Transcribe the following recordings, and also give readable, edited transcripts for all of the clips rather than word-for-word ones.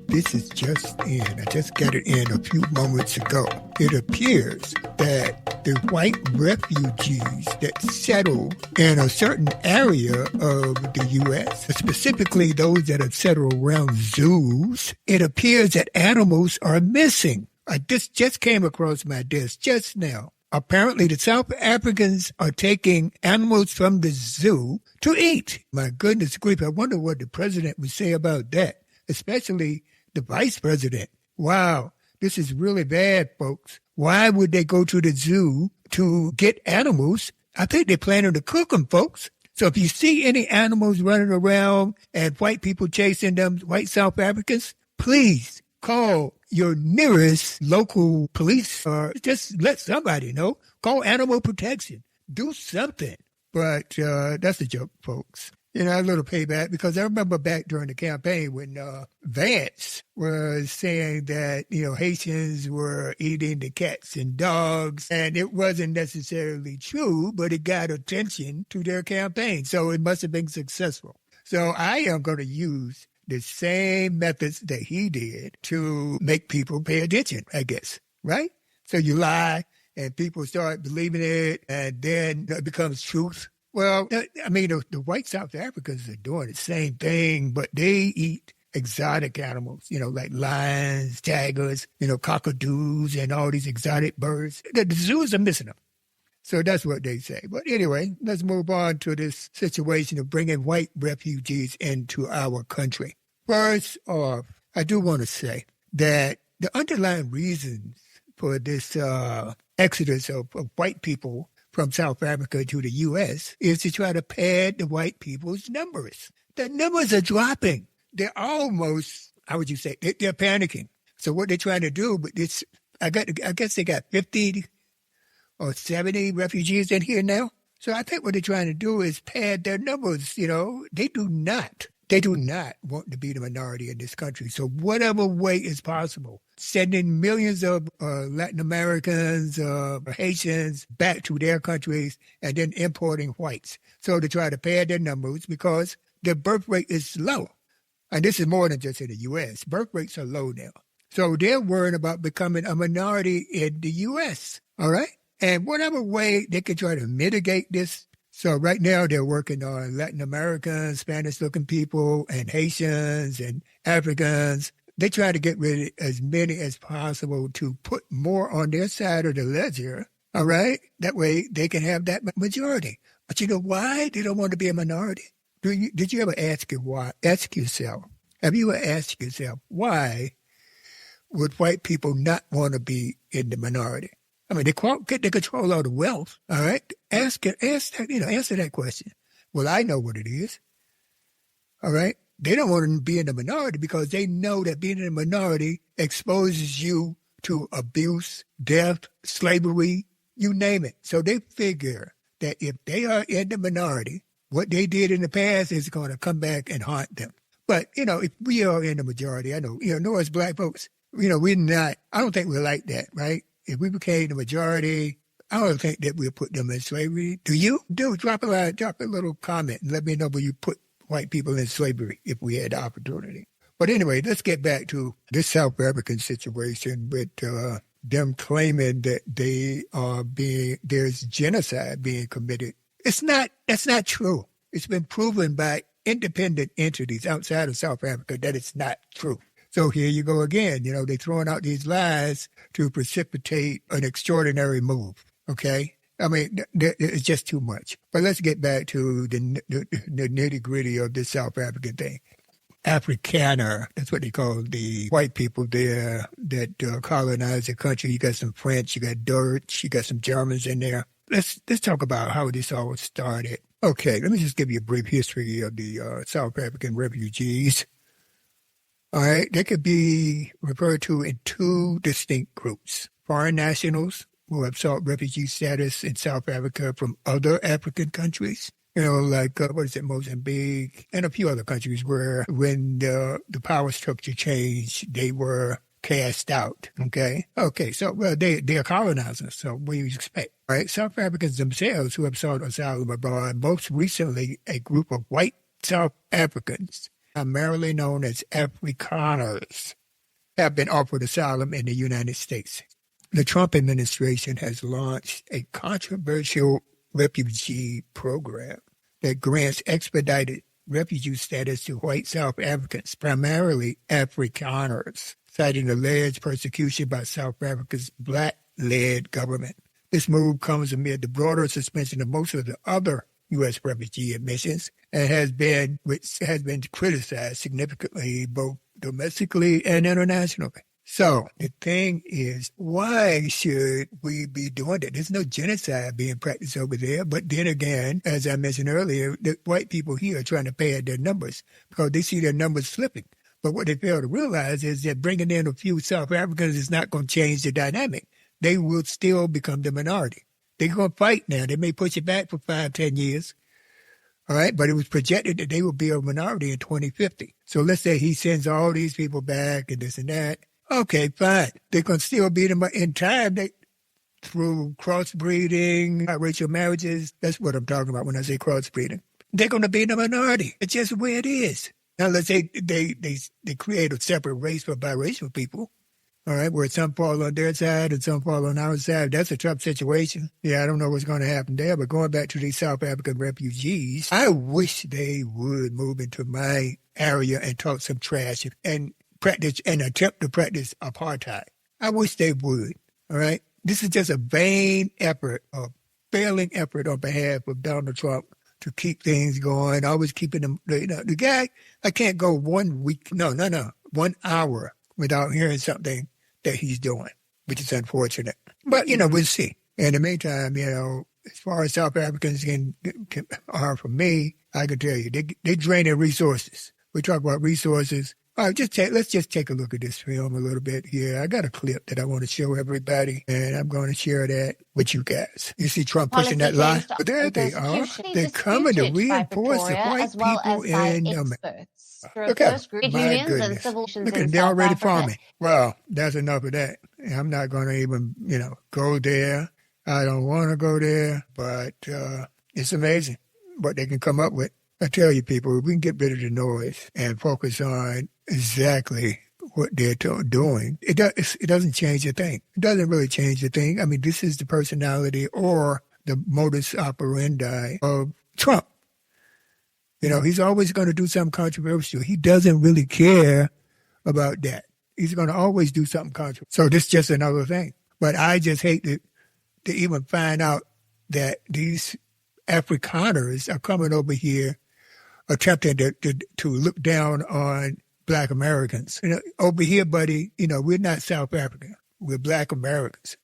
This is just in. I just got it in a few moments ago. It appears that the white refugees that settle in a certain area of the U.S., specifically those that have settled around zoos, it appears that animals are missing. This just came across my desk just now. Apparently, the South Africans are taking animals from the zoo to eat. My goodness grief, I wonder what the president would say about that, especially the vice president. Wow, this is really bad, folks. Why would they go to the zoo to get animals? I think they're planning to cook them, folks. So if you see any animals running around and white people chasing them, white South Africans, please call your nearest local police or just let somebody know. Call animal protection. Do something. But that's a joke, folks. You know, a little payback, because I remember back during the campaign when Vance was saying that, Haitians were eating the cats and dogs, and it wasn't necessarily true, but it got attention to their campaign. So it must have been successful. So I am going to use the same methods that he did to make people pay attention, I guess, right? So you lie, and people start believing it, and then it becomes truth. Well, the white South Africans are doing the same thing, but they eat exotic animals, like lions, tigers, cockadoos, and all these exotic birds. The zoos are missing them. So that's what they say. But anyway, let's move on to this situation of bringing white refugees into our country. First off, I do want to say that the underlying reasons for this exodus of white people from South Africa to the U.S. is to try to pad the white people's numbers. The numbers are dropping. They're almost, how would you say, they're panicking. So what they're trying to do, but it's, I guess they got 50 or 70 refugees in here now. So I think what they're trying to do is pad their numbers. They do not want to be the minority in this country. So whatever way is possible, sending millions of Latin Americans, Haitians back to their countries, and then importing whites. So to try to pad their numbers, because the birth rate is low. And this is more than just in the U.S. Birth rates are low now. So they're worried about becoming a minority in the U.S., all right? And whatever way they can try to mitigate this. So right now they're working on Latin Americans, Spanish-looking people, and Haitians and Africans. They try to get rid of as many as possible to put more on their side of the ledger, all right? That way they can have that majority. But you know why they don't want to be a minority? Did you ever ask yourself, have you ever asked yourself, why would white people not want to be in the minority? I mean, they get the control of the wealth, all right? Answer that question. Well, I know what it is, all right? They don't want to be in the minority because they know that being in the minority exposes you to abuse, death, slavery, you name it. So they figure that if they are in the minority, what they did in the past is going to come back and haunt them. But, if we are in the majority, I know as black folks, we're not, I don't think we're like that, right? If we became the majority, I don't think that we'll put them in slavery. Do you? Drop a little comment and let me know where you put white people in slavery if we had the opportunity. But anyway, let's get back to this South African situation with them claiming that there's genocide being committed. That's not true. It's been proven by independent entities outside of South Africa that it's not true. So here you go again. They're throwing out these lies to precipitate an extraordinary move, okay? I mean, it's just too much. But let's get back to the nitty-gritty of this South African thing. Afrikaner, that's what they call the white people there that colonized the country. You got some French, you got Dutch, you got some Germans in there. Let's talk about how this all started. Okay, let me just give you a brief history of the South African refugees. All right, they could be referred to in two distinct groups. Foreign nationals who have sought refugee status in South Africa from other African countries, like, Mozambique, and a few other countries where when the power structure changed, they were cast out, okay? Okay, so, they're colonizers, so what do you expect, right? South Africans themselves who have sought asylum abroad, most recently a group of white South Africans, primarily known as Afrikaners, have been offered asylum in the United States. The Trump administration has launched a controversial refugee program that grants expedited refugee status to white South Africans, primarily Afrikaners, citing alleged persecution by South Africa's black-led government. This move comes amid the broader suspension of most of the other U.S. refugee admissions which has been criticized significantly both domestically and internationally. So the thing is, why should we be doing that? There's no genocide being practiced over there. But then again, as I mentioned earlier, the white people here are trying to pad their numbers because they see their numbers slipping. But what they fail to realize is that bringing in a few South Africans is not going to change the dynamic. They will still become the minority. They're going to fight now. They may push it back for 5-10 years. All right, but it was projected that they will be a minority in 2050. So let's say he sends all these people back and this and that. Okay, fine. They're going to still be them in time through crossbreeding, biracial marriages. That's what I'm talking about when I say crossbreeding. They're going to be the minority. It's just the way it is. Now, let's say they create a separate race for biracial people. All right, where some fall on their side and some fall on our side. That's a tough situation. Yeah, I don't know what's going to happen there. But going back to these South African refugees, I wish they would move into my area and talk some trash and practice and attempt to practice apartheid. I wish they would. All right, this is just a vain effort, a failing effort on behalf of Donald Trump to keep things going. Always keeping them. The guy, I can't go 1 week. No, 1 hour without hearing something that he's doing, which is unfortunate. But, we'll see. In the meantime, as far as South Africans are for me, I can tell you, they drain their resources. We talk about resources. All right, let's just take a look at this film a little bit here. I got a clip that I want to show everybody, and I'm going to share that with you guys. You see Trump pushing that line? But there they are. They're coming to reinforce the white people in America. Look at my goodness. Look at they're already farming. Well, that's enough of that. I'm not going to even, go there. I don't want to go there, but it's amazing what they can come up with. I tell you, people, if we can get rid of the noise and focus on exactly what they're doing, it doesn't change a thing. It doesn't really change a thing. I mean, this is the personality or the modus operandi of Trump. He's always going to do something controversial. He doesn't really care about that. He's going to always do something controversial. So this is just another thing. But I just hate to even find out that these Afrikaners are coming over here attempting to look down on Black Americans. Over here, buddy, we're not South African. We're Black Americans.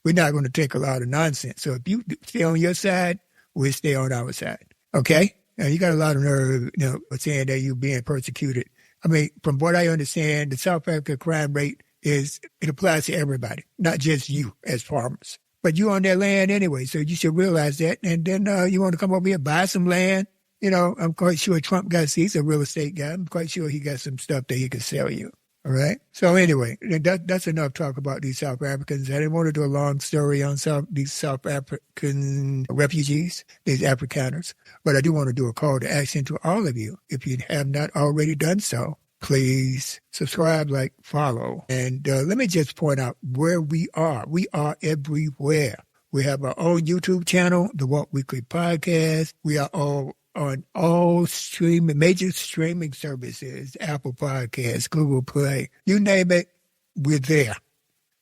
We're not going to take a lot of nonsense. So if you stay on your side, we'll stay on our side. Okay? Now, you got a lot of nerve, saying that you're being persecuted. I mean, from what I understand, the South African crime rate it applies to everybody, not just you as farmers. But you on their land anyway, so you should realize that. And then you want to come over here and buy some land. I'm quite sure Trump he's a real estate guy. I'm quite sure he got some stuff that he can sell you. All right? So anyway, that's enough talk about these South Africans. I didn't want to do a long story on these South African refugees, these Afrikaners. But I do want to do a call to action to all of you. If you have not already done so, please subscribe, like, follow. And let me just point out where we are. We are everywhere. We have our own YouTube channel, the Thewaltweekly podcast. We are all on all major streaming services, Apple Podcasts, Google Play, you name it, we're there.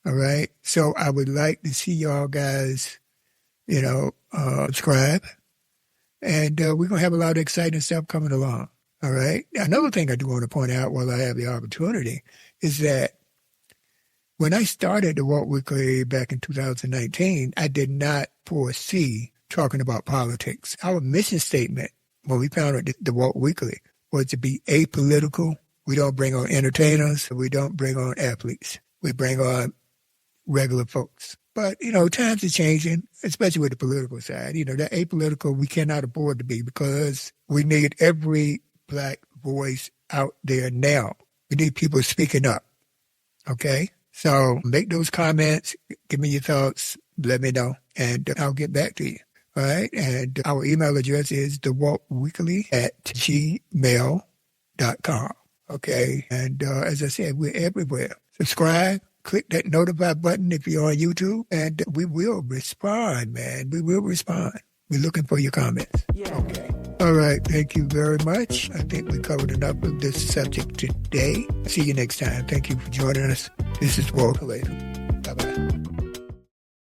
All right. So I would like to see y'all guys, subscribe. And we're going to have a lot of exciting stuff coming along. All right. Another thing I do want to point out while I have the opportunity is that when I started the Thewaltweekly back in 2019, I did not foresee talking about politics. Our mission statement when we founded the Thewaltweekly was to be apolitical. We don't bring on entertainers. We don't bring on athletes. We bring on regular folks. But, times are changing, especially with the political side. That apolitical we cannot afford to be because we need every Black voice out there now. We need people speaking up. Okay? So make those comments. Give me your thoughts. Let me know. And I'll get back to you. All right. And our email address is thewaltweekly@gmail.com. Okay. And as I said, we're everywhere. Subscribe. Click that notify button if you're on YouTube, and we will respond, man. We will respond. We're looking for your comments. Yeah. Okay. All right. Thank you very much. I think we covered enough of this subject today. See you next time. Thank you for joining us. This is Walter.latham. Bye-bye.